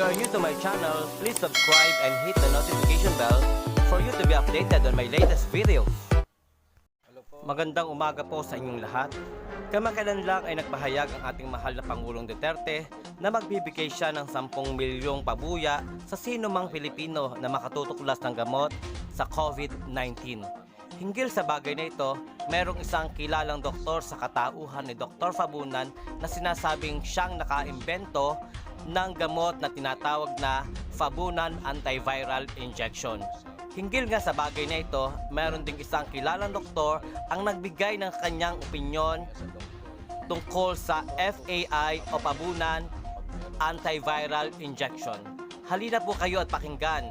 are new to my channel, please subscribe and hit the notification bell for you to be updated on my latest videos. Magandang umaga po sa inyong lahat. Kamakailan lang ay nagpahayag ang ating mahal na Pangulong Duterte na magbibigay siya ng 10 milyong pabuya sa sino mang Pilipino na makatutuklas ng gamot sa COVID-19. Hinggil sa bagay na ito, merong isang kilalang doktor sa katauhan ni Dr. Fabunan na sinasabing siyang nakaimbento ng gamot na tinatawag na Fabunan'S Antiviral Injection. Hinggil nga sa bagay na ito, meron ding isang kilalang doktor ang nagbigay ng kanyang opinyon tungkol sa FAI o Fabunan'S Antiviral Injection. Halina po kayo at pakinggan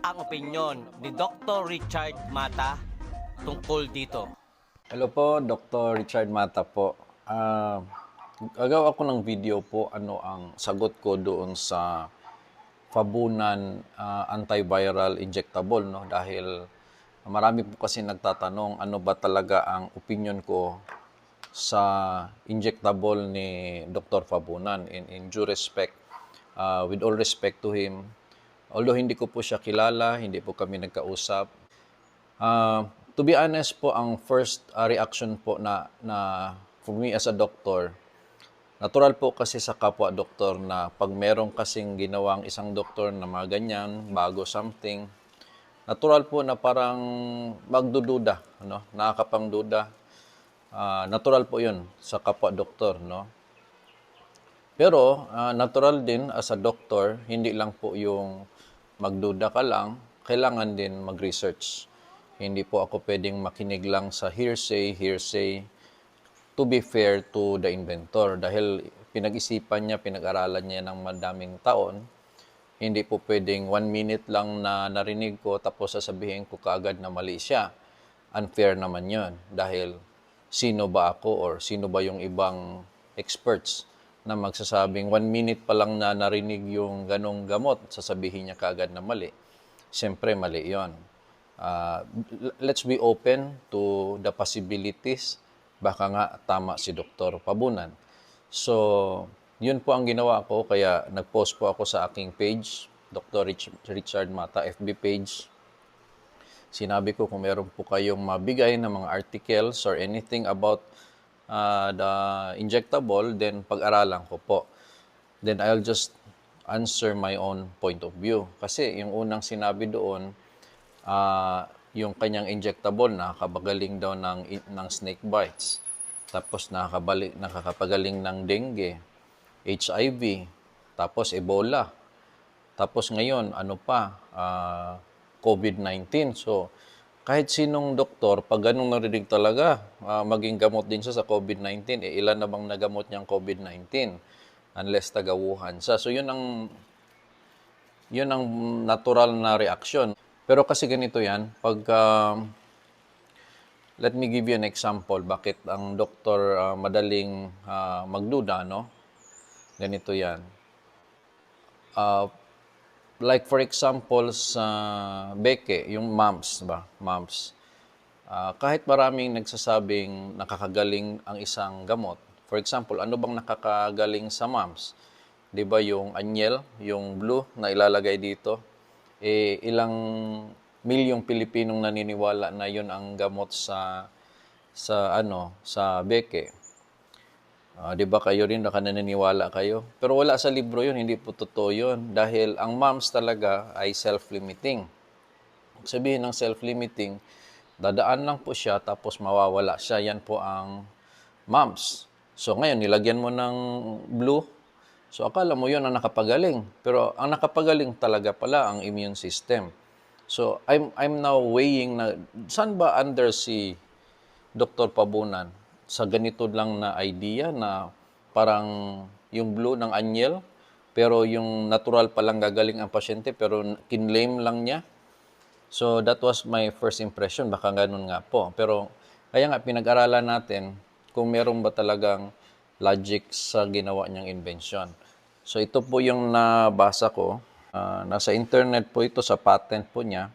ang opinyon ni Dr. Richard Mata tungkol dito. Hello po, Dr. Richard Mata po. Gagawa ako ng video po ano ang sagot ko doon sa Fabunan'S Antiviral Injectable, no? Dahil marami po kasi nagtatanong ano ba talaga ang opinion ko sa injectable ni Dr. Fabunan. In due respect, with all respect to him, although hindi ko po siya kilala, hindi po kami nagkausap, to be honest po, ang first reaction po na for me as a doctor, natural po kasi sa kapwa doktor na pag merong kasing ginawang isang doktor na mga ganyan, bago something, natural po na parang magdududa, no? Nakakapangduda. Natural po yun sa kapwa doktor, no? Pero natural din as a doctor, hindi lang po yung magduda ka lang, kailangan din mag-research. Hindi po ako pwedeng makinig lang sa hearsay, to be fair to the inventor. Dahil pinag-isipan niya, pinag-aralan niya ng madaming taon, hindi po pwedeng 1 minute lang na narinig ko tapos sasabihin ko kaagad na mali siya. Unfair naman yon. Dahil sino ba ako or sino ba yung ibang experts na magsasabing 1 minute pa lang na narinig yung ganong gamot, sasabihin niya kaagad na mali. Siyempre, mali yon. Let's be open to the possibilities. Baka nga tama si Dr. Fabunan. So, yun po ang ginawa ko. Kaya nag-post po ako sa aking page, Dr. Richard Mata, FB page. Sinabi ko kung meron po kayong mabigay na mga articles or anything about the injectable, then pag-aralan ko po. Then I'll just answer my own point of view. Kasi yung unang sinabi doon, yung kanyang injectable, nakakapagaling daw ng snake bites. Tapos nakakapagaling ng dengue, HIV, tapos Ebola. Tapos ngayon, ano pa, COVID-19. So, kahit sinong doktor, pag ganun narinig talaga, maging gamot din siya sa COVID-19. Ilan na bang nagamot niyang COVID-19? Unless taga-Wuhan siya. So, yun ang natural na reaksyon. Pero kasi ganito yan, let me give you an example, bakit ang doktor madaling magduda, no? Ganito yan. Like for example, sa beke, yung mumps, ba? Mumps. Kahit maraming nagsasabing nakakagaling ang isang gamot, for example, ano bang nakakagaling sa mumps? Di ba yung anyel, yung blue na ilalagay dito? Ilang milyong Pilipinong naniniwala na yun ang gamot sa beke. Di ba kayo rin naniniwala kayo? Pero wala sa libro yun, hindi po totoo yun. Dahil ang mumps talaga ay self-limiting. Sabihin ng self-limiting, dadaan lang po siya tapos mawawala siya. Yan po ang mumps. So ngayon, nilagyan mo ng blue. So, akala mo yun ang nakapagaling. Pero ang nakapagaling talaga pala ang immune system. So, I'm now weighing na, saan ba under si Dr. Fabunan? Sa ganito lang na idea na parang yung blue ng anyel, pero yung natural palang gagaling ang pasyente, pero kinlaim lang niya. So, that was my first impression. Baka ganun nga po. Pero, kaya nga, pinag-aralan natin kung meron ba talagang logic sa ginawa niyang invention. So, ito po yung nabasa ko. Nasa internet po ito, sa patent po niya.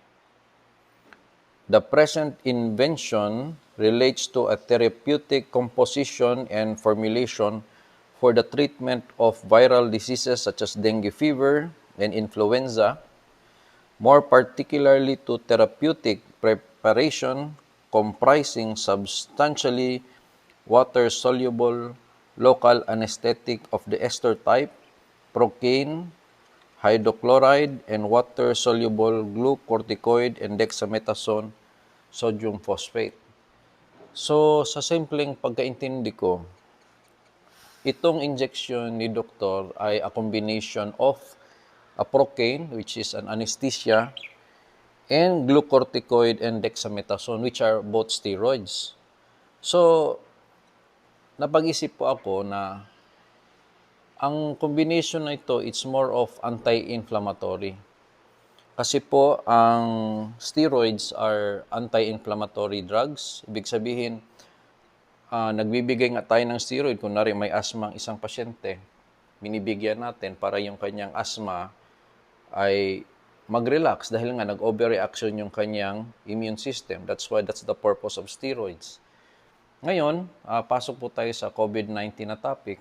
The present invention relates to a therapeutic composition and formulation for the treatment of viral diseases such as dengue fever, and influenza, more particularly to therapeutic preparation comprising substantially water-soluble local anesthetic of the ester type, procaine, hydrochloride, and water-soluble glucorticoid and dexamethasone sodium phosphate. So, sa simpleng pagkaintindi ko, itong injection ni doktor ay a combination of a procaine, which is an anesthesia, and glucorticoid and dexamethasone, which are both steroids. So, napag-isip po ako na ang combination na ito, it's more of anti-inflammatory. Kasi po, ang steroids are anti-inflammatory drugs. Ibig sabihin, nagbibigay nga tayo ng steroid. Kunwari may asthma ang isang pasyente, binibigyan natin para yung kanyang asthma ay mag-relax dahil nga nag-overreaction yung kanyang immune system. That's the purpose of steroids. Ngayon, pasok po tayo sa COVID-19 na topic.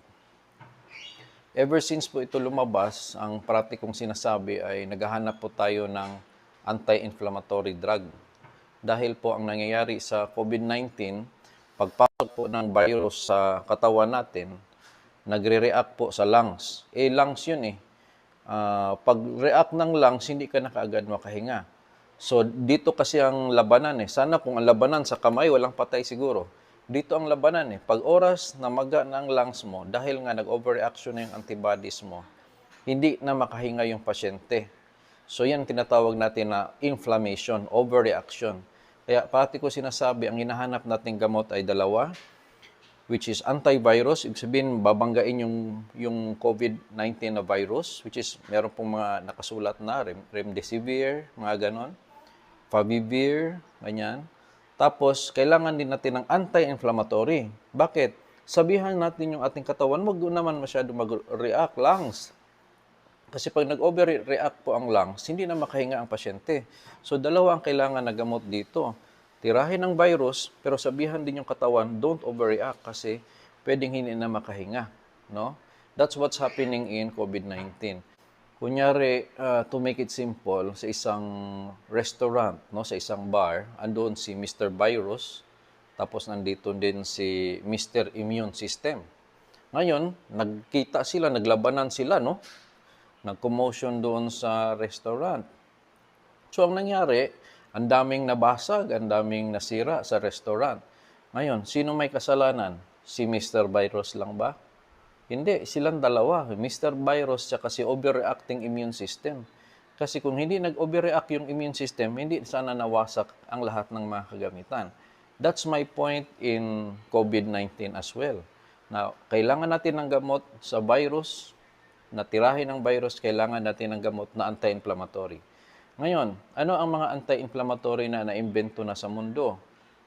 Ever since po ito lumabas, ang parati kong sinasabi ay naghahanap po tayo ng anti-inflammatory drug. Dahil po ang nangyayari sa COVID-19, pagpasok po ng virus sa katawan natin, nagre-react po sa lungs. Lungs yun eh. Pag-react ng lungs, hindi ka na kaagad makahinga. So, dito kasi ang labanan eh. Sana kung ang labanan sa kamay, walang patay siguro. Dito ang labanan eh. Pag oras na maga ng lungs mo, dahil nga nag-overreaction na yung antibodies mo, hindi na makahinga yung pasyente. So, yan tinatawag natin na inflammation, overreaction. Kaya pati ko sinasabi, ang hinahanap nating gamot ay dalawa, which is antivirus. Ibig sabihin, babanggain yung COVID-19 na virus, which is meron pong mga nakasulat na remdesivir, mga ganon, Fabivir, ganyan. Tapos, kailangan din natin ng anti-inflammatory. Bakit? Sabihan natin yung ating katawan, wag naman masyado mag-react, lungs. Kasi pag nag-overreact po ang lungs, hindi na makahinga ang pasyente. So, dalawa ang kailangan na gamot dito. Tirahin ng virus, pero sabihan din yung katawan, don't overreact kasi pwedeng hindi na makahinga. No? That's what's happening in COVID-19. Kunyari, to make it simple, sa isang restaurant, no, sa isang bar, andun si Mr. Virus, tapos nandito din si Mr. Immune System. Ngayon, nagkita sila, naglabanan sila, no? Nag-commotion doon sa restaurant. So, ang nangyari, ang daming nabasag, ang daming nasira sa restaurant. Ngayon, sino may kasalanan? Si Mr. Virus lang ba? Hindi, silang dalawa. Mr. Virus tsaka si overreacting immune system. Kasi kung hindi nag-overreact yung immune system, hindi sana nawasak ang lahat ng mga kagamitan. That's my point in COVID-19 as well. Now, kailangan natin ng gamot sa virus, natirahin ng virus, kailangan natin ng gamot na anti-inflammatory. Ngayon, ano ang mga anti-inflammatory na naimbento na sa mundo?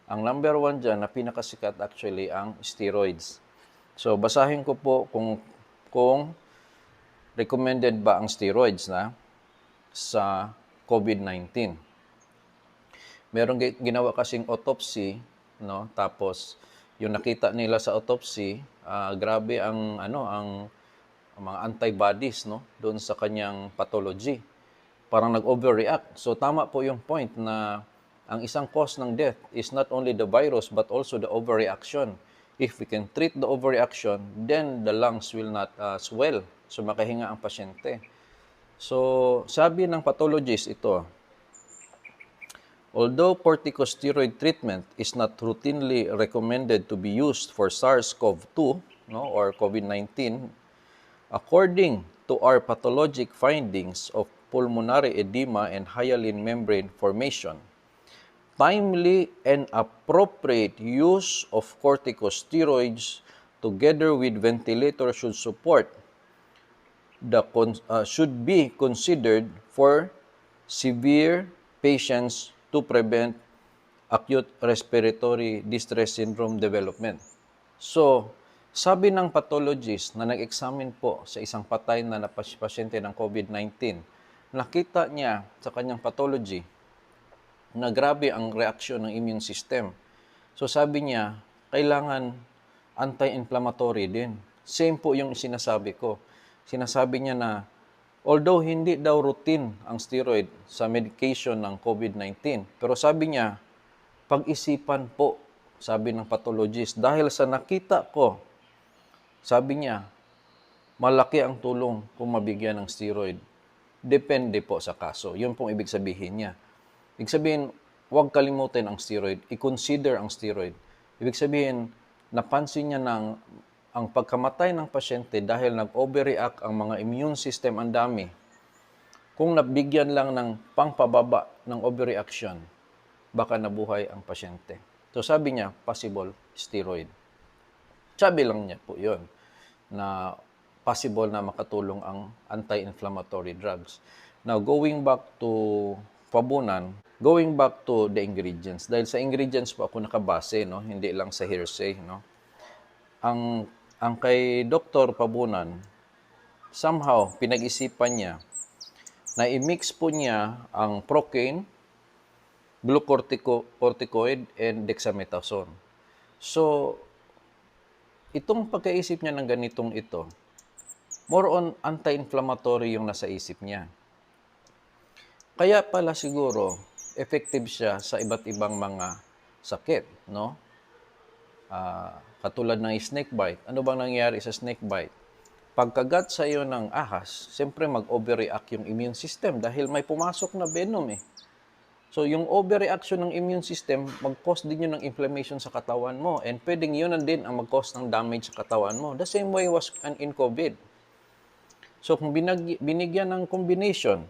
Ang number one dyan na pinakasikat actually ang steroids. So, basahin ko po kung recommended ba ang steroids na sa COVID-19. Merong ginawa kasing autopsy, no? Tapos yung nakita nila sa autopsy, grabe ang mga antibodies, no, doon sa kanyang pathology. Parang nag-overreact. So tama po yung point na ang isang cause ng death is not only the virus but also the overreaction. If we can treat the overreaction, then the lungs will not swell. So makahinga ang pasyente. So sabi ng pathologist ito, although corticosteroid treatment is not routinely recommended to be used for SARS-CoV-2, no, or COVID-19, according to our pathologic findings of pulmonary edema and hyaline membrane formation, timely and appropriate use of corticosteroids together with ventilator should be considered for severe patients to prevent acute respiratory distress syndrome development. So, sabi ng pathologist na nag-examine po sa isang patay na pasyente ng COVID-19, nakita niya sa kanyang pathology na grabe ang reaksyon ng immune system. So sabi niya, kailangan anti-inflammatory din. Same po yung sinasabi ko. Sinasabi niya na Although hindi daw routine ang steroid sa medication ng COVID-19, pero sabi niya, pag-isipan po, sabi ng pathologist, dahil sa nakita ko, sabi niya, malaki ang tulong kung mabigyan ng steroid. Depende po sa kaso. Yun pong ibig sabihin niya. Ibig sabihin, huwag kalimutin ang steroid. I-consider ang steroid. Ibig sabihin, napansin niya ang pagkamatay ng pasyente dahil nag-overreact ang mga immune system ang dami. Kung nabigyan lang ng pangpababa ng overreaction, baka nabuhay ang pasyente. So sabi niya, possible steroid. Sabi lang niya po yun, na possible na makatulong ang anti-inflammatory drugs. Now, going back to Fabunan, going back to the ingredients, dahil sa ingredients po ako nakabase, no? Hindi lang sa hearsay. No? Ang kay Dr. Fabunan, somehow, pinag-isipan niya na i-mix po niya ang procaine, glucocorticoid, and dexamethasone. So, itong pagkaisip niya ng ganitong ito, more on anti-inflammatory yung nasa isip niya. Kaya pala siguro, effective siya sa iba't ibang mga sakit, no? Katulad ng snake bite. Ano bang nangyayari sa snake bite? Pagkagat sa iyo ng ahas, siyempre mag-overreact yung immune system dahil may pumasok na venom eh. So, yung overreaction ng immune system, mag-cause din yun ng inflammation sa katawan mo. And pwedeng yun din ang mag-cause ng damage sa katawan mo. The same way was in COVID. So, kung binigyan ng combination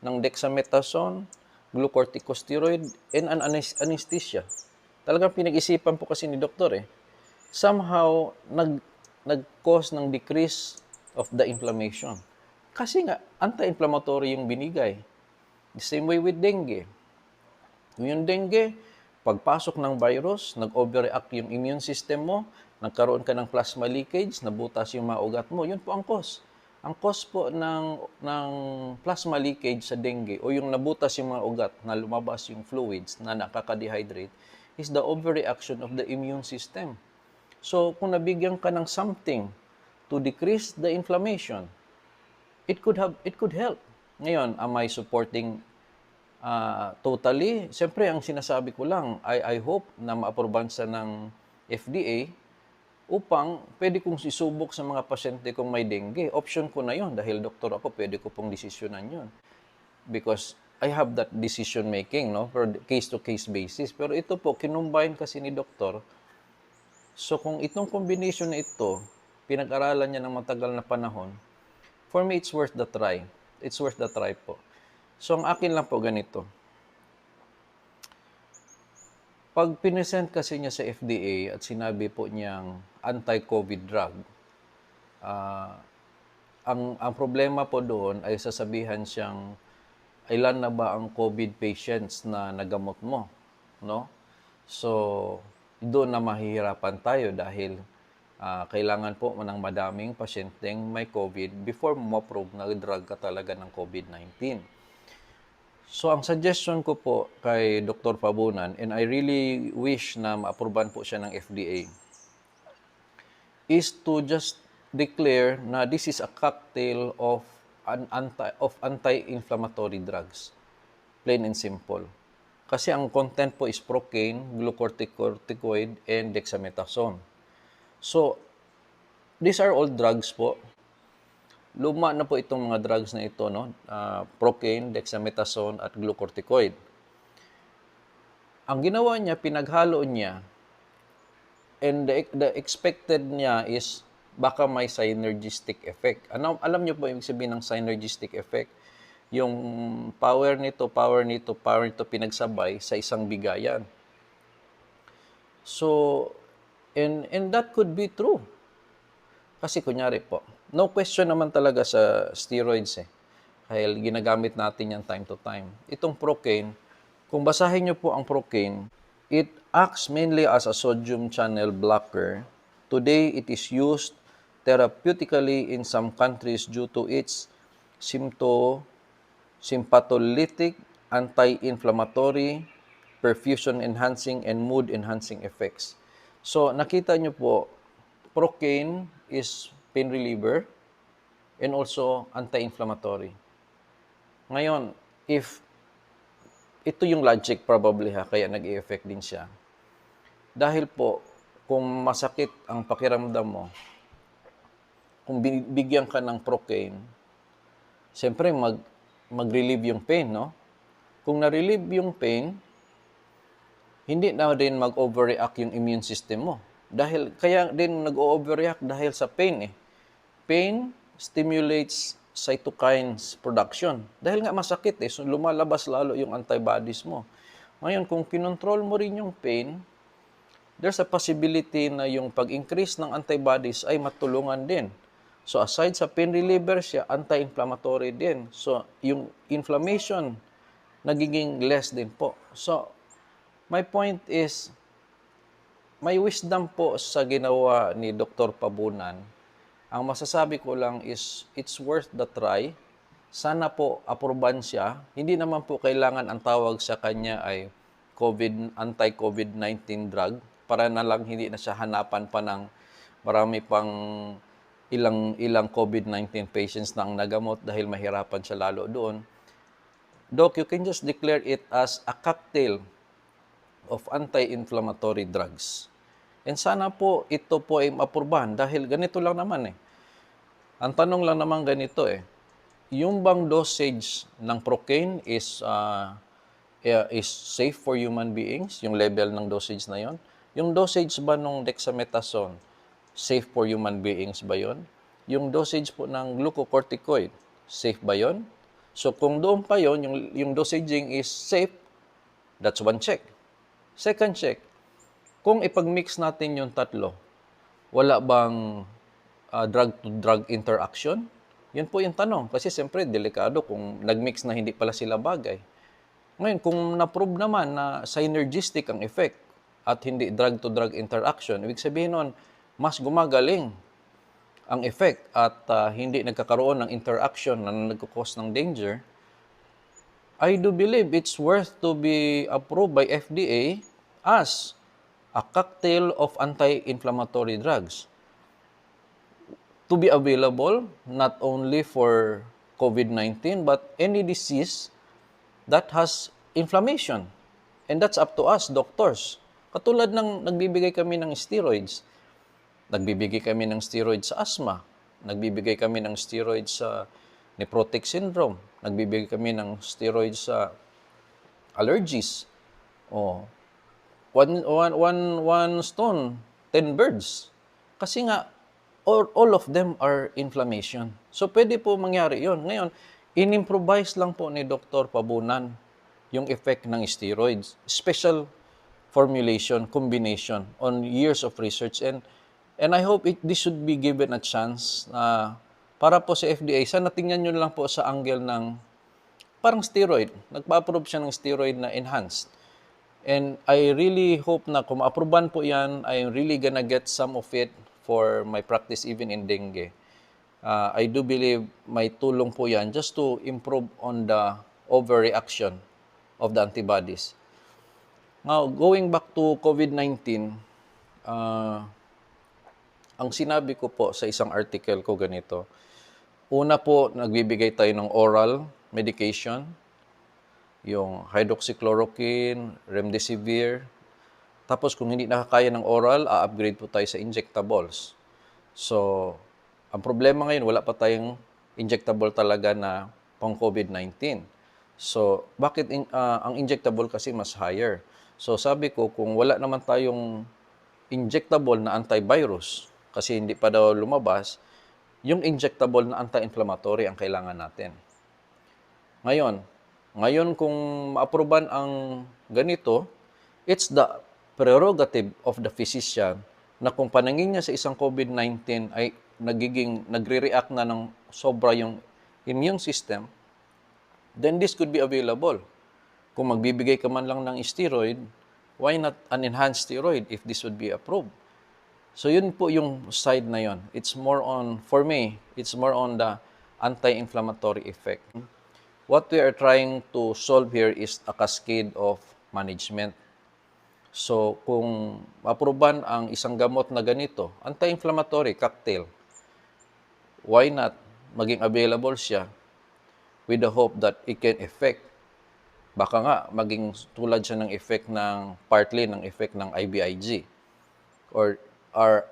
ng dexamethasone, glucocorticosteroid, and an anesthesia, talagang pinag-isipan po kasi ni doktor eh. Somehow, nag-cause ng decrease of the inflammation. Kasi nga, anti-inflammatory yung binigay. The same way with dengue. Yung dengue, pagpasok ng virus, nag-overreact yung immune system mo, nagkaroon ka ng plasma leakage, nabutas yung mga ugat mo, yun po ang cause. Ang cause po ng plasma leakage sa dengue o yung nabutas yung mga ugat na lumabas yung fluids na nakaka-dehydrate is the overreaction of the immune system. So, kung nabigyan ka ng something to decrease the inflammation, it could help. Ngayon, am I supporting totally? Siyempre, ang sinasabi ko lang, I hope na ma-aproban sa ng FDA upang pwede kong isubok sa mga pasyente kung may dengue. Option ko na yon dahil doktor ako, pwede ko pong desisyonan yon. Because I have that decision making, no, for case-to-case basis. Pero ito po, kinumbine kasi ni doktor. So, kung itong combination na ito, pinag-aralan niya ng matagal na panahon, for me, it's worth the try. It's worth the try po. So, ang akin lang po ganito. Pag pinesent kasi niya sa FDA at sinabi po niyang anti-COVID drug, ang problema po doon ay sasabihan siyang ilan na ba ang COVID patients na nagamot mo, no? So, doon na mahihirapan tayo dahil kailangan po ng madaming pasyenteng may COVID before mo ma-prove na drug ka talaga ng COVID-19. So, ang suggestion ko po kay Dr. Fabunan, and I really wish na ma-aproban po siya ng FDA, is to just declare na this is a cocktail of anti-inflammatory drugs. Plain and simple. Kasi ang content po is procaine, glucocorticoid, and dexamethasone. So, these are all drugs po. Luma na po itong mga drugs na ito, no? Procaine, dexamethasone, at glucocorticoid. Ang ginawa niya, pinaghalo niya, and the expected niya is baka may synergistic effect. Alam niyo po yung sabihin ng synergistic effect? Yung power nito, pinagsabay sa isang bigayan. So, and that could be true. Kasi kunyari po, no question naman talaga sa steroids eh. Dahil ginagamit natin yan time to time. Itong procaine, kung basahin nyo po ang procaine, it acts mainly as a sodium channel blocker. Today, it is used therapeutically in some countries due to its sympatholytic, anti-inflammatory, perfusion-enhancing, and mood-enhancing effects. So, nakita nyo po, procaine is pain reliever. and also anti-inflammatory. Ngayon, if ito yung logic probably kaya nag-i-effect din siya. Dahil po, kung masakit ang pakiramdam mo, kung bigyan ka ng procaine, siyempre mag-relieve yung pain, no? Kung na-relieve yung pain, hindi na din mag-overreact yung immune system mo. Dahil, kaya din nag-overreact dahil sa pain eh. Pain stimulates cytokines production. Dahil nga masakit eh, so lumalabas lalo yung antibodies mo. Ngayon, kung kinontrol mo rin yung pain, there's a possibility na yung pag-increase ng antibodies ay matulungan din. So aside sa pain reliever siya, anti-inflammatory din. So yung inflammation nagiging less din po. So my point is, may wisdom po sa ginawa ni Dr. Pabunan. Ang masasabi ko lang is, it's worth the try. Sana po aproban siya. Hindi naman po kailangan ang tawag sa kanya ay anti-COVID-19 drug para na lang hindi na siya hanapan pa ng marami pang ilang COVID-19 patients na ang nagamot dahil mahirapan siya lalo doon. Doc, you can just declare it as a cocktail of anti-inflammatory drugs. And sana po ito po ay mapurbahan dahil ganito lang naman eh. Ang tanong lang naman ganito eh. Yung bang dosage ng procaine is safe for human beings? Yung level ng dosage na yon? Yung dosage ba ng dexamethasone, safe for human beings ba yon? Yung dosage po ng glucocorticoid, safe ba yon? So kung doon pa yon, yung dosaging is safe, that's one check. Second check, kung ipag-mix natin yung tatlo, wala bang drug-to-drug interaction? Yun po yung tanong. Kasi siyempre, delikado kung nag-mix na hindi pala sila bagay. Ngayon, kung na-prove naman na synergistic ang effect at hindi drug-to-drug interaction, ibig sabihin nun, mas gumagaling ang effect at hindi nagkakaroon ng interaction na nagkukos ng danger, I do believe it's worth to be approved by FDA as a cocktail of anti-inflammatory drugs to be available not only for COVID-19 but any disease that has inflammation. And that's up to us, doctors. Katulad ng nagbibigay kami ng steroids. Nagbibigay kami ng steroids sa asthma. Nagbibigay kami ng steroids sa nephrotic syndrome. Nagbibigay kami ng steroids sa allergies. Oh, one stone, 10 birds. Kasi nga, all of them are inflammation. So, pwede po mangyari yon. Ngayon, in-improvise lang po ni Dr. Pabunan yung effect ng steroids. Special formulation, combination on years of research. And I hope this should be given a chance para po sa FDA. Sana tingnan nyo lang po sa angle ng parang steroid. Nagpa-approve siya ng steroid na enhanced. And I really hope na kung ma-approvean po yan, I'm really gonna get some of it for my practice even in dengue. I do believe may tulong po yan just to improve on the overreaction of the antibodies. Now, going back to COVID-19, ang sinabi ko po sa isang article ko ganito, una po, nagbibigay tayo ng oral medication, yung hydroxychloroquine, remdesivir. Tapos kung hindi nakakaya ng oral, upgrade po tayo sa injectables. So, ang problema ngayon, wala pa tayong injectable talaga na pang COVID-19. So, bakit ang injectable kasi mas higher? So, sabi ko, kung wala naman tayong injectable na antivirus, kasi hindi pa daw lumabas, yung injectable na anti-inflammatory ang kailangan natin. Ngayon kung ma-aproban ang ganito, it's the prerogative of the physician na kung panangin niya sa isang COVID-19 ay nagre-react na ng sobra yung immune system, then this could be available. Kung magbibigay ka man lang ng steroid, why not an enhanced steroid if this would be approved? So yun po yung side na yun. It's more on, for me, it's more on the anti-inflammatory effect. What we are trying to solve here is a cascade of management. So kung aproban ang isang gamot na ganito, anti-inflammatory cocktail, why not maging available siya with the hope that it can affect. Baka nga maging tulad siya ng effect ng partly ng effect ng IVIG or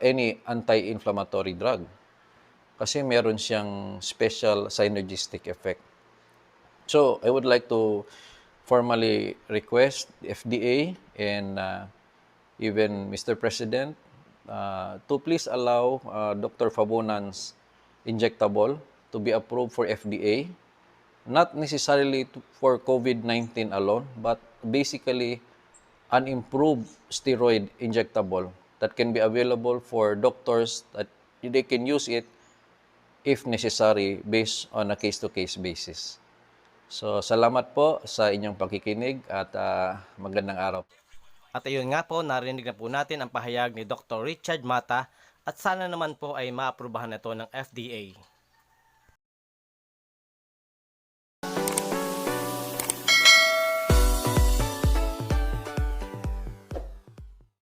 any anti-inflammatory drug. Kasi meron siyang special synergistic effect. So, I would like to formally request the FDA and even Mr. President to please allow Dr. Fabunan'S injectable to be approved for FDA, not necessarily for COVID-19 alone, but basically an improved steroid injectable that can be available for doctors that they can use it if necessary based on a case-to-case basis. So, salamat po sa inyong pakikinig at magandang araw. At ayun nga po, narinig na po natin ang pahayag ni Dr. Richard Mata at sana naman po ay maaprubahan ito ng FDA.